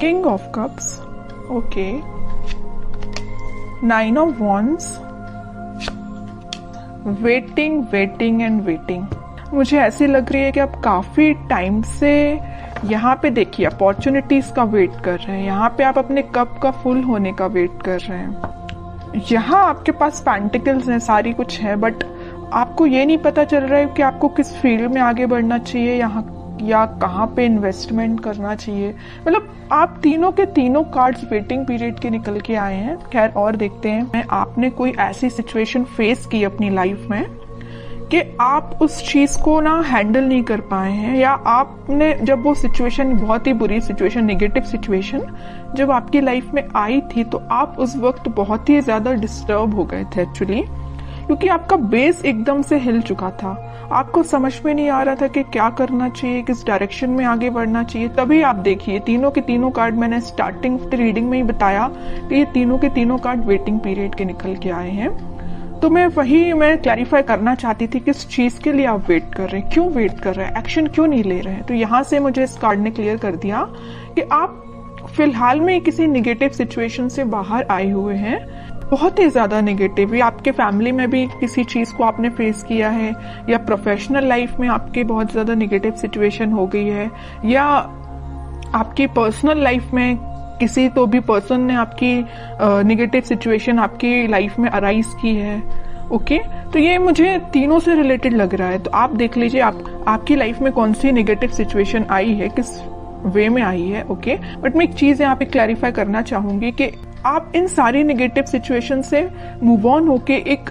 King of cups, okay, nine of wands, waiting waiting and waiting. मुझे ऐसी लग रही है कि आप काफी टाइम से यहाँ पे देखिए अपॉर्चुनिटीज का वेट कर रहे हैं, यहाँ पे आप अपने कप का फुल होने का वेट कर रहे हैं। यहाँ आपके पास पेंटिकल्स हैं, सारी कुछ है, बट आपको ये नहीं पता चल रहा है कि आपको किस फील्ड में आगे बढ़ना चाहिए यहाँ या कहाँ पे इन्वेस्टमेंट करना चाहिए। मतलब आप तीनों के तीनों कार्ड्स वेटिंग पीरियड के निकल के आए हैं। खैर और देखते हैं, आपने कोई ऐसी सिचुएशन फेस की अपनी लाइफ में कि आप उस चीज को ना हैंडल नहीं कर पाए हैं, या आपने जब वो सिचुएशन, बहुत ही बुरी सिचुएशन, नेगेटिव सिचुएशन जब आपकी लाइफ में आई थी, तो आप उस वक्त बहुत ही ज्यादा डिस्टर्ब हो गए थे एक्चुअली, क्योंकि आपका बेस एकदम से हिल चुका था। आपको समझ में नहीं आ रहा था कि क्या करना चाहिए, किस डायरेक्शन में आगे बढ़ना चाहिए। तभी आप देखिए तीनों के तीनों कार्ड, मैंने स्टार्टिंग रीडिंग में ही बताया कि ये तीनों के तीनों कार्ड वेटिंग पीरियड के निकल के आए हैं। तो मैं क्लैरिफाई करना चाहती थी किस चीज के लिए आप वेट कर रहे हैं, क्यों वेट कर रहे हैं, एक्शन क्यों नहीं ले रहे हैं। तो यहाँ से मुझे इस कार्ड ने क्लियर कर दिया कि आप फिलहाल में किसी निगेटिव सिचुएशन से बाहर आए हुए हैं, बहुत ही ज्यादा नेगेटिव, या आपके फैमिली में भी किसी चीज को आपने फेस किया है, या प्रोफेशनल लाइफ में आपके बहुत ज्यादा नेगेटिव सिचुएशन हो गई है, या आपकी पर्सनल लाइफ में किसी तो भी पर्सन ने आपकी नेगेटिव सिचुएशन आपकी लाइफ में अराइज की है। ओके, तो ये मुझे तीनों से रिलेटेड लग रहा है। तो आप देख लीजिए आपकी लाइफ में कौन सी नेगेटिव सिचुएशन आई है, किस वे में आई है। ओके, बट मैं एक चीज यहाँ पे क्लैरिफाई करना चाहूंगी कि आप इन सारी नेगेटिव सिचुएशन से मूव ऑन होके एक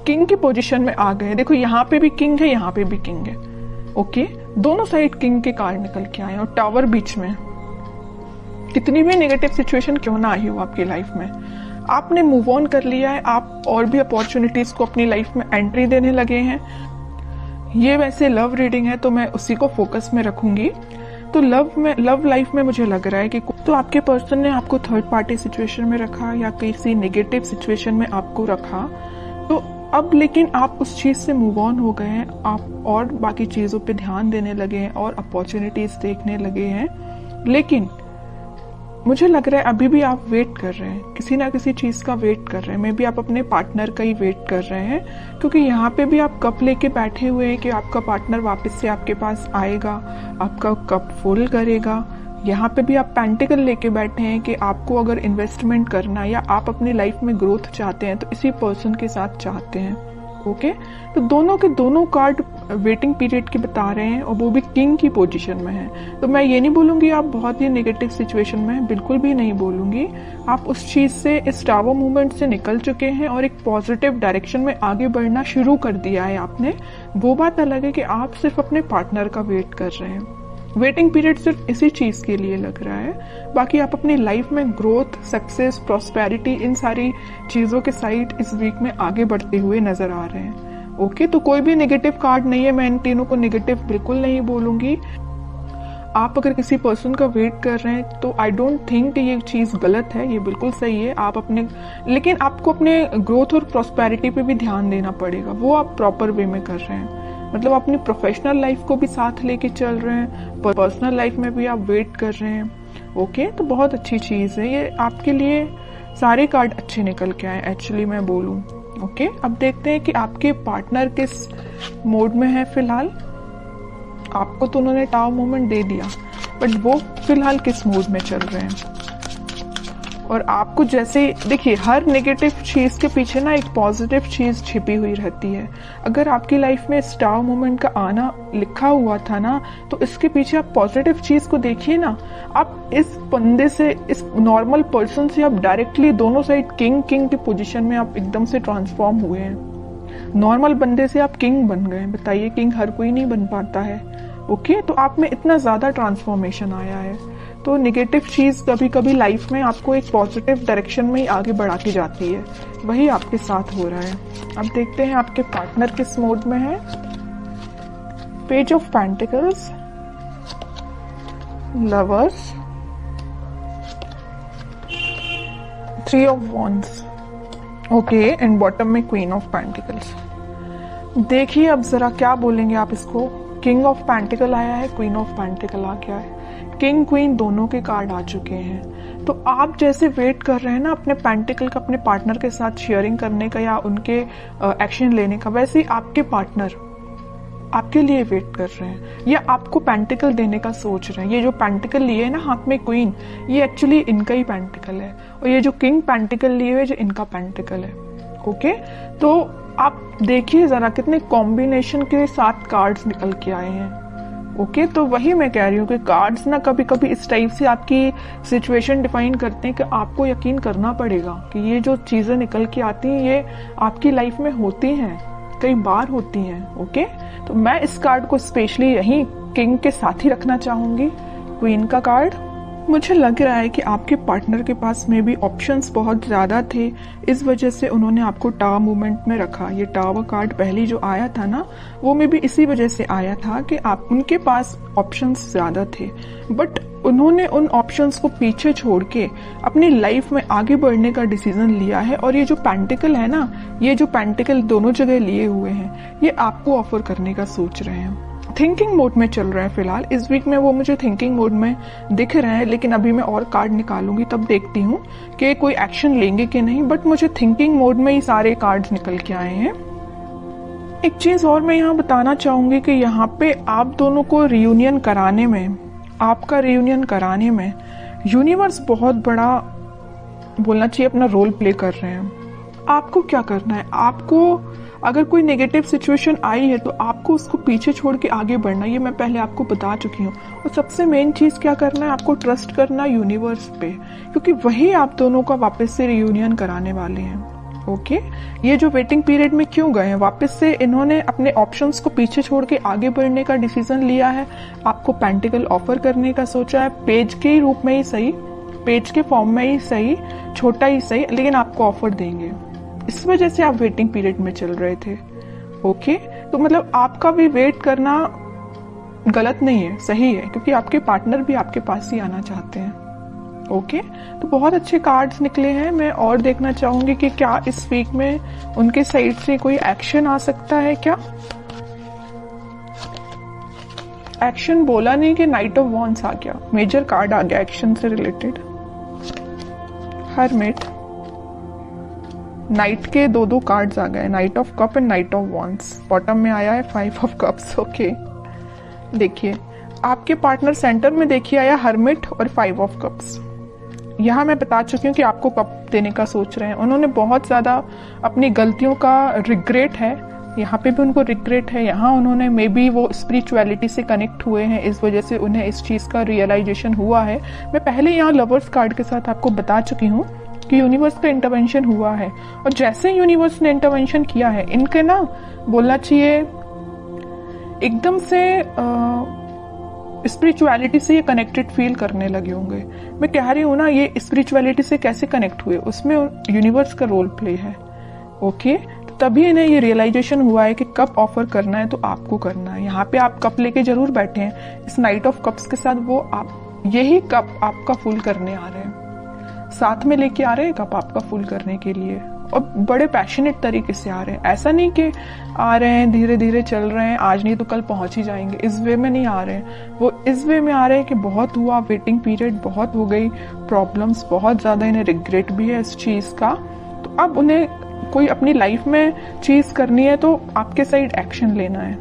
किंग की पोजीशन में आ गए। देखो यहाँ पे भी किंग है, यहाँ पे भी किंग है। ओके, दोनों साइड किंग के कार्ड निकल के आए और टावर बीच में। कितनी भी नेगेटिव सिचुएशन क्यों ना आई हो आपकी लाइफ में, आपने मूव ऑन कर लिया है, आप और भी अपॉर्चुनिटीज को अपनी लाइफ में एंट्री देने लगे हैं। ये वैसे लव रीडिंग है तो मैं उसी को फोकस में रखूंगी। तो लव लाइफ में मुझे लग रहा है कि तो आपके पर्सन ने आपको थर्ड पार्टी सिचुएशन में रखा या किसी नेगेटिव सिचुएशन में आपको रखा, तो अब लेकिन आप उस चीज से मूव ऑन हो गए हैं, आप और बाकी चीजों पे ध्यान देने लगे हैं और अपॉर्चुनिटीज देखने लगे हैं। लेकिन मुझे लग रहा है अभी भी आप वेट कर रहे हैं, किसी ना किसी चीज का वेट कर रहे हैं। मे बी आप अपने पार्टनर का ही वेट कर रहे हैं, क्योंकि यहाँ पे भी आप कप लेके बैठे हुए हैं कि आपका पार्टनर वापस से आपके पास आएगा, आपका कप फुल करेगा। यहाँ पे भी आप पेंटिकल लेके बैठे हैं कि आपको अगर इन्वेस्टमेंट करना है या आप अपनी लाइफ में ग्रोथ चाहते हैं तो इसी पर्सन के साथ चाहते हैं। ओके, तो दोनों के दोनों कार्ड वेटिंग पीरियड के बता रहे हैं और वो भी किंग की पोजीशन में है। तो मैं ये नहीं बोलूंगी आप बहुत ही नेगेटिव सिचुएशन में हैं, बिल्कुल भी नहीं बोलूंगी। आप उस चीज से, इस टावर मूवमेंट से निकल चुके हैं और एक पॉजिटिव डायरेक्शन में आगे बढ़ना शुरू कर दिया है आपने। वो बात अलग है कि आप सिर्फ अपने पार्टनर का वेट कर रहे हैं। वेटिंग पीरियड सिर्फ इसी चीज के लिए लग रहा है, बाकी आप अपनी लाइफ में ग्रोथ, सक्सेस, प्रॉस्पेरिटी, इन सारी चीजों के साइड इस वीक में आगे बढ़ते हुए नजर आ रहे हैं। ओके, तो कोई भी नेगेटिव कार्ड नहीं है, मैं इन तीनों को नेगेटिव बिल्कुल नहीं बोलूंगी। आप अगर किसी पर्सन का वेट कर रहे हैं तो आई डोंट थिंक कि ये चीज गलत है, ये बिल्कुल सही है। आप अपने, लेकिन आपको अपने ग्रोथ और प्रॉस्पेरिटी पे भी ध्यान देना पड़ेगा, वो आप प्रॉपर वे में कर रहे हैं। मतलब अपनी प्रोफेशनल लाइफ को भी साथ लेके चल रहे हैं, पर्सनल लाइफ में भी आप वेट कर रहे हैं। ओके, तो बहुत अच्छी चीज है ये, आपके लिए सारे कार्ड अच्छे निकल के आए एक्चुअली मैं बोलूं। ओके, अब देखते हैं कि आपके पार्टनर किस मोड में है फिलहाल। आपको तो उन्होंने टावर मूवमेंट दे दिया, बट वो फिलहाल किस मोड में चल रहे हैं। और आपको जैसे देखिए, हर नेगेटिव चीज के पीछे ना एक पॉजिटिव चीज छिपी हुई रहती है। अगर आपकी लाइफ में स्टार मोमेंट का आना लिखा हुआ था ना, तो इसके पीछे आप पॉजिटिव चीज को देखिए ना। आप इस बंदे से, इस नॉर्मल पर्सन से आप डायरेक्टली दोनों साइड किंग की पोजीशन में आप एकदम से ट्रांसफॉर्म हुए हैं। नॉर्मल बंदे से आप किंग बन गए। बताइए, किंग हर कोई नहीं बन पाता है। ओके, तो आप में इतना ज्यादा ट्रांसफॉर्मेशन आया है। तो नेगेटिव चीज कभी कभी लाइफ में आपको एक पॉजिटिव डायरेक्शन में ही आगे बढ़ाती जाती है, वही आपके साथ हो रहा है। अब देखते हैं आपके पार्टनर किस मोड में है। Page of pentacles, lovers, three of wands, okay, and bottom में क्वीन ऑफ पेंटिकल्स। देखिए अब जरा क्या बोलेंगे आप इसको, किंग ऑफ पेंटिकल आया है, क्वीन ऑफ पेंटिकल आ गया है, किंग क्वीन दोनों के कार्ड आ चुके हैं। तो आप जैसे वेट कर रहे हैं ना अपने पेंटिकल का अपने पार्टनर के साथ शेयरिंग करने का या उनके एक्शन लेने का, वैसे ही आपके पार्टनर आपके लिए वेट कर रहे हैं या आपको पेंटिकल देने का सोच रहे हैं। ये जो पेंटिकल लिए है ना हाथ में क्वीन, ये एक्चुअली इनका ही पेंटिकल है, और ये जो किंग पेंटिकल लिए हुए जो इनका पेंटिकल है। ओके, तो आप देखिए जरा कितने कॉम्बिनेशन के साथ कार्ड्स निकल के आए हैं। ओके, तो वही मैं कह रही हूँ कि कार्ड्स ना कभी कभी इस टाइप से आपकी सिचुएशन डिफाइन करते हैं कि आपको यकीन करना पड़ेगा कि ये जो चीजें निकल के आती हैं ये आपकी लाइफ में होती हैं, कई बार होती हैं। ओके, तो मैं इस कार्ड को स्पेशली यहीं किंग के साथ ही रखना चाहूंगी, क्वीन का कार्ड। मुझे लग रहा है कि आपके पार्टनर के पास में भी ऑप्शंस बहुत ज्यादा थे, इस वजह से उन्होंने आपको टावर मूवमेंट में रखा। ये टावर कार्ड पहली जो आया था ना, वो में भी इसी वजह से आया था कि आप उनके पास ऑप्शंस ज्यादा थे, बट उन्होंने उन ऑप्शंस को पीछे छोड़ के अपनी लाइफ में आगे बढ़ने का डिसीजन लिया है। और ये जो पेंटिकल है ना, ये जो पेंटिकल दोनों जगह लिए हुए हैं, ये आपको ऑफर करने का सोच रहे हैं। थिंकिंग मोड में चल रहा है फिलहाल, इस वीक में वो मुझे थिंकिंग मोड में दिख रहे हैं, लेकिन अभी मैं और कार्ड निकालूंगी तब देखती हूँ कि कोई एक्शन लेंगे कि नहीं, बट मुझे थिंकिंग मोड में ही सारे कार्ड्स निकल के आए हैं। एक चीज और मैं यहाँ बताना चाहूंगी कि यहाँ पे आप दोनों को रियूनियन कराने में, आपका रियूनियन कराने में यूनिवर्स बहुत बड़ा बोलना चाहिए अपना रोल प्ले कर रहे हैं। आपको क्या करना है, आपको अगर कोई नेगेटिव सिचुएशन आई है तो आपको उसको पीछे छोड़ के आगे बढ़ना, ये मैं पहले आपको बता चुकी हूँ। और सबसे मेन चीज क्या करना है, आपको ट्रस्ट करना यूनिवर्स पे, क्योंकि वही आप दोनों का वापस से रियूनियन कराने वाले हैं। ओके, ये जो वेटिंग पीरियड में क्यों गए हैं, वापस से इन्होंने अपने ऑप्शंस को पीछे छोड़ के आगे बढ़ने का डिसीजन लिया है, आपको पेंटिकल ऑफर करने का सोचा है, पेज के रूप में ही सही, पेज के फॉर्म में ही सही, छोटा ही सही, लेकिन आपको ऑफर देंगे। इस वजह से आप वेटिंग पीरियड में चल रहे थे। ओके, तो मतलब आपका भी वेट करना गलत नहीं है, सही है, क्योंकि आपके पार्टनर भी आपके पास ही आना चाहते हैं। ओके, तो बहुत अच्छे कार्ड्स निकले हैं। मैं और देखना चाहूंगी कि क्या इस वीक में उनके साइड से कोई एक्शन आ सकता है। क्या एक्शन बोला नहीं कि नाइट ऑफ वॉन्ड्स आ गया, मेजर कार्ड आ गया एक्शन से रिलेटेड। हरमिट, नाइट के दो कार्ड्स आ गए, night of cup and night of wands. Bottom में आया है 5 ऑफ कप्स। ओके, देखिए आपके पार्टनर सेंटर में देखिए आया हरमिट और 5 ऑफ कप्स। यहाँ मैं बता चुकी हूँ कि आपको कप देने का सोच रहे हैं। उन्होंने बहुत ज्यादा अपनी गलतियों का रिग्रेट है, यहाँ पे भी उनको रिग्रेट है, यहाँ उन्होंने मे बी वो स्पिरिचुअलिटी से कनेक्ट हुए हैं, इस वजह से उन्हें इस चीज का रियलाइजेशन हुआ है। मैं पहले यहाँ लवर्स कार्ड के साथ आपको बता चुकी हूँ कि यूनिवर्स का इंटरवेंशन हुआ है, और जैसे यूनिवर्स ने इंटरवेंशन किया है, इनके ना बोलना चाहिए एकदम से स्पिरिचुअलिटी से ये कनेक्टेड फील करने लगे होंगे। मैं कह रही हूँ ना, ये स्पिरिचुअलिटी से कैसे कनेक्ट हुए, उसमें यूनिवर्स का रोल प्ले है। ओके, तो तभी इन्हें ये रियलाइजेशन हुआ है कि कप ऑफर करना है तो आपको करना है। यहाँ पे आप कप लेके जरूर बैठे हैं, इस नाइट ऑफ कप्स के साथ वो आप यही कप आपका फुल करने आ रहे हैं, साथ में लेके आ रहे हैं कप आपका फुल करने के लिए, और बड़े पैशनेट तरीके से आ रहे हैं। ऐसा नहीं कि आ रहे हैं धीरे धीरे चल रहे हैं, आज नहीं तो कल पहुंच ही जाएंगे, इस वे में नहीं आ रहे हैं। वो इस वे में आ रहे हैं कि बहुत हुआ, वेटिंग पीरियड बहुत हो गई, प्रॉब्लम्स बहुत ज्यादा, इन्हें रिग्रेट भी है इस चीज का। तो अब उन्हें कोई अपनी लाइफ में चीज करनी है तो आपके साइड एक्शन लेना है।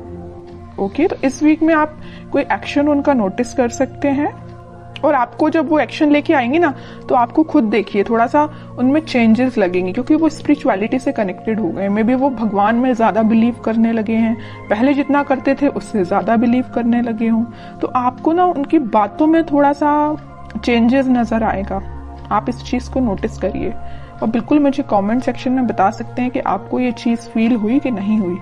ओके, तो इस वीक में आप कोई एक्शन उनका नोटिस कर सकते हैं, और आपको जब वो एक्शन लेके आएंगे ना, तो आपको खुद देखिए थोड़ा सा उनमें चेंजेस लगेंगे, क्योंकि वो स्पिरिचुअलिटी से कनेक्टेड हो गए। मे बी वो भगवान में ज्यादा बिलीव करने लगे हैं, पहले जितना करते थे उससे ज्यादा बिलीव करने लगे हों। तो आपको ना उनकी बातों में थोड़ा सा चेंजेस नजर आएगा, आप इस चीज को नोटिस करिए, और बिल्कुल मुझे कमेंट सेक्शन में बता सकते हैं कि आपको ये चीज फील हुई कि नहीं हुई।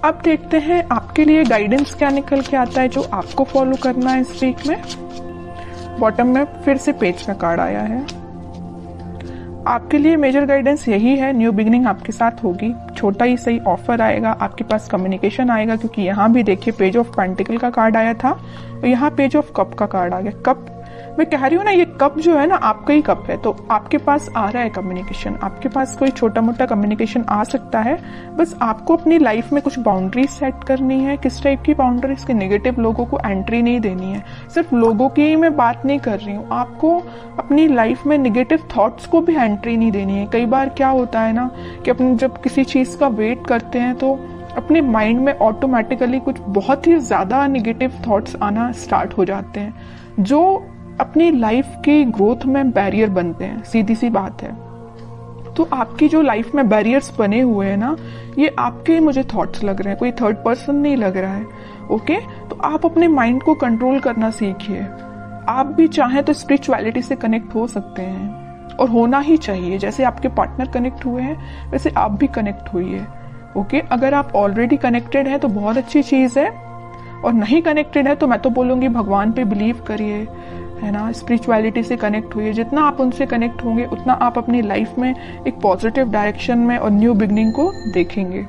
अब देखते हैं आपके लिए गाइडेंस क्या निकल के आता है जो आपको फॉलो करना है इस वीक में। बॉटम में फिर से पेज का कार्ड आया है। आपके लिए मेजर गाइडेंस यही है, न्यू बिगिनिंग आपके साथ होगी, छोटा ही सही ऑफर आएगा, आपके पास कम्युनिकेशन आएगा, क्योंकि यहाँ भी देखिए पेज ऑफ पेंटिकल का कार्ड आया था और यहाँ पेज ऑफ कप का कार्ड आ गया। कप मैं कह रही हूँ ना, ये कप जो है ना आपका ही कप है, तो आपके पास आ रहा है कम्युनिकेशन, आपके पास कोई छोटा मोटा कम्युनिकेशन आ सकता है। बस आपको अपनी लाइफ में कुछ बाउंड्रीज सेट करनी है। किस टाइप की बाउंड्रीज? के नेगेटिव लोगों को एंट्री नहीं देनी है। सिर्फ लोगों की ही मैं बात नहीं कर रही हूँ, आपको अपनी लाइफ में नेगेटिव थॉट्स को भी एंट्री नहीं देनी है। कई बार क्या होता है ना कि अपन जब किसी चीज का वेट करते हैं तो अपने माइंड में ऑटोमेटिकली कुछ बहुत ही ज्यादा नेगेटिव थॉट्स आना स्टार्ट हो जाते हैं, जो अपनी लाइफ की ग्रोथ में बैरियर बनते हैं। सीधी सी बात है। तो आपकी जो लाइफ में बैरियर्स बने हुए हैं ना, ये आपके मुझे थॉट्स लग रहे हैं, कोई थर्ड पर्सन नहीं लग रहा है। ओके, तो आप अपने माइंड को कंट्रोल करना सीखिए। आप भी चाहें तो स्पिरिचुअलिटी से कनेक्ट हो सकते हैं, और होना ही चाहिए। जैसे आपके पार्टनर कनेक्ट हुए हैं वैसे आप भी कनेक्ट हुई। ओके, अगर आप ऑलरेडी कनेक्टेड हैं तो बहुत अच्छी चीज है, और नहीं कनेक्टेड है तो मैं तो बोलूंगी भगवान पे बिलीव करिए, है ना, स्पिरिचुअलिटी से कनेक्ट हुई। जितना आप उनसे कनेक्ट होंगे उतना आप अपनी लाइफ में एक पॉजिटिव डायरेक्शन में और न्यू बिगनिंग को देखेंगे।